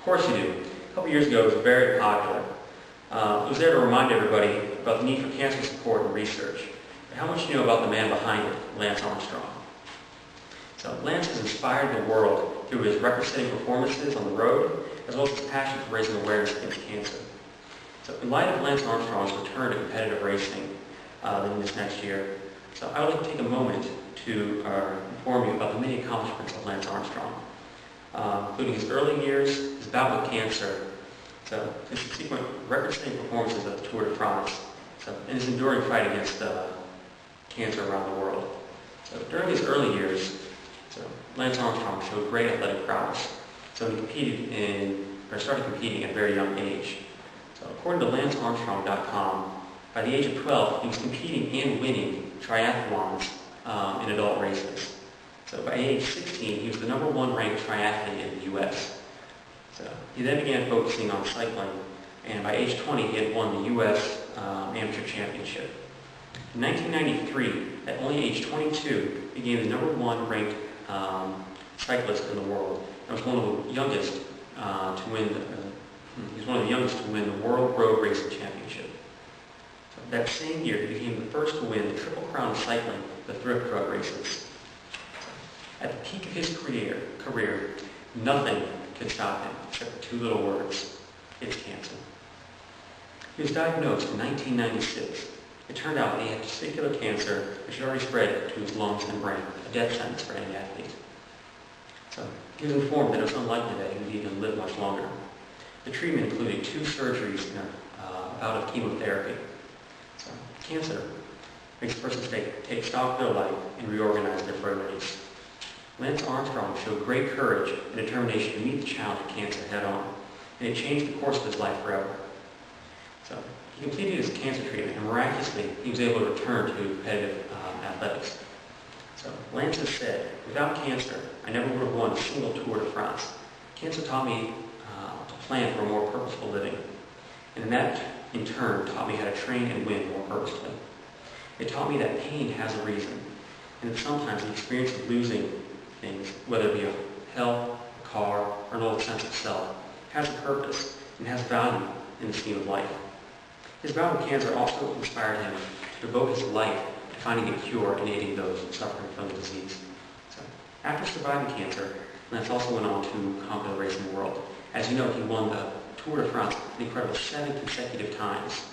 course you do. A couple years ago, it was very popular. It was there to remind everybody about the need for cancer support and research, and how much you know about the man behind it, Lance Armstrong. So Lance has inspired the world through his record-setting performances on the road, as well as his passion for raising awareness against cancer. So in light of Lance Armstrong's return to competitive racing in this next year, so I would like to take a moment to inform you about the many accomplishments of Lance Armstrong, including his early years, his bout with cancer, so his subsequent record-setting performances at the Tour de France, and his enduring fight against cancer around the world. So during his early years, Lance Armstrong showed great athletic prowess. So he started competing at a very young age. So according to LanceArmstrong.com, by the age of 12, he was competing and winning triathlons in adult races. So by age 16, he was the #1 ranked triathlete in the U.S. So he then began focusing on cycling, and by age 20, he had won the U.S. Amateur Championship. In 1993, at only age 22, he became the #1 ranked cyclist in the world, and was one of the youngest to win. He was one of the youngest to win the World Road Racing Championship. So that same year, he became the first to win the Triple Crown of cycling, the Thrift Drug races. At the peak of his career, nothing could stop him except for two little words: it's cancer. He was diagnosed in 1996. It turned out that he had testicular cancer, which had already spread to his lungs and brain, a death sentence for any athlete. So he was informed that it was unlikely that he would even live much longer. The treatment included 2 surgeries and a bout of chemotherapy. So cancer makes a person take stock of their life and reorganize their priorities. Lance Armstrong showed great courage and determination to meet the challenge of cancer head-on, and it changed the course of his life forever. So he completed his cancer treatment, and miraculously, he was able to return to competitive athletics. So Lance has said, "Without cancer, I never would have won a single Tour de France. Cancer taught me to plan for a more purposeful living, and that, in turn, taught me how to train and win more purposefully. It taught me that pain has a reason, and that sometimes the experience of losing things, whether it be a health, a car, or an old sense of self, has a purpose and has value in the scheme of life." His bout with cancer also inspired him to devote his life to finding a cure and aiding those suffering from the disease. So, after surviving cancer, Lance also went on to conquer the racing world. As you know, he won the Tour de France an incredible 7 consecutive times.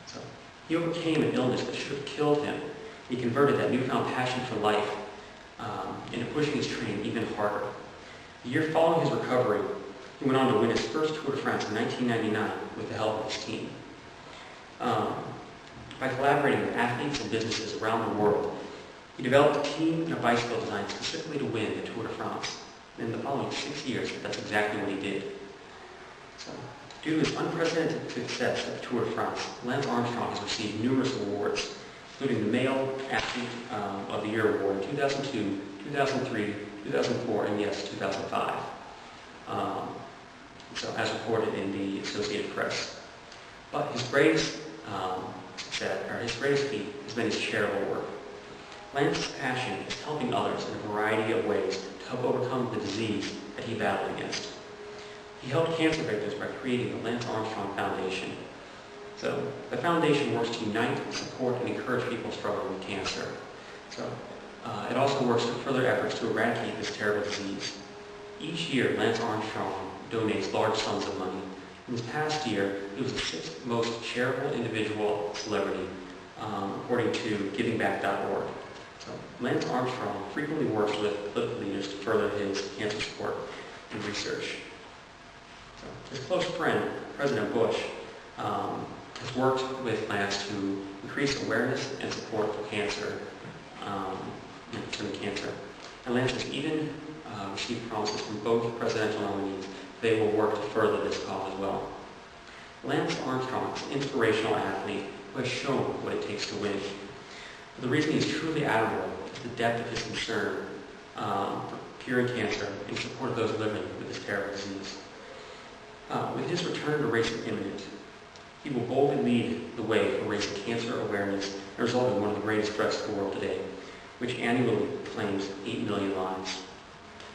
So, he overcame an illness that should have killed him. He converted that newfound passion for life into pushing his training even harder. The year following his recovery, he went on to win his first Tour de France in 1999 with the help of his team. By collaborating with athletes and businesses around the world, he developed a team and a bicycle designed specifically to win the Tour de France. And in the following 6 years, that's exactly what he did. So, due to his unprecedented success at the Tour de France, Lance Armstrong has received numerous awards, including the Male Athlete of the Year Award in 2002, 2003, 2004, and yes, 2005. So, as reported in the Associated Press. But his greatest feat has been his charitable work. Lance's passion is helping others in a variety of ways to help overcome the disease that he battled against. He helped cancer victims by creating the Lance Armstrong Foundation. So the foundation works to unite, support, and encourage people struggling with cancer. So it also works to further efforts to eradicate this terrible disease. Each year, Lance Armstrong donates large sums of money. In this past year, he was the 6th most charitable individual celebrity, according to GivingBack.org. So Lance Armstrong frequently works with political leaders to further his cancer support and research. So his close friend, President Bush, has worked with Lance to increase awareness and support for cancer, concerning cancer. And Lance has even received promises from both presidential nominees. They will work to further this cause as well. Lance Armstrong is an inspirational athlete who has shown what it takes to win. But the reason he is truly admirable is the depth of his concern for curing cancer in support of those living with this terrible disease. With his return to racing imminent, he will boldly lead the way for raising cancer awareness and result in one of the greatest threats to the world today, which annually claims 8 million lives.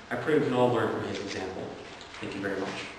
I pray we can all learn from his example. Thank you very much.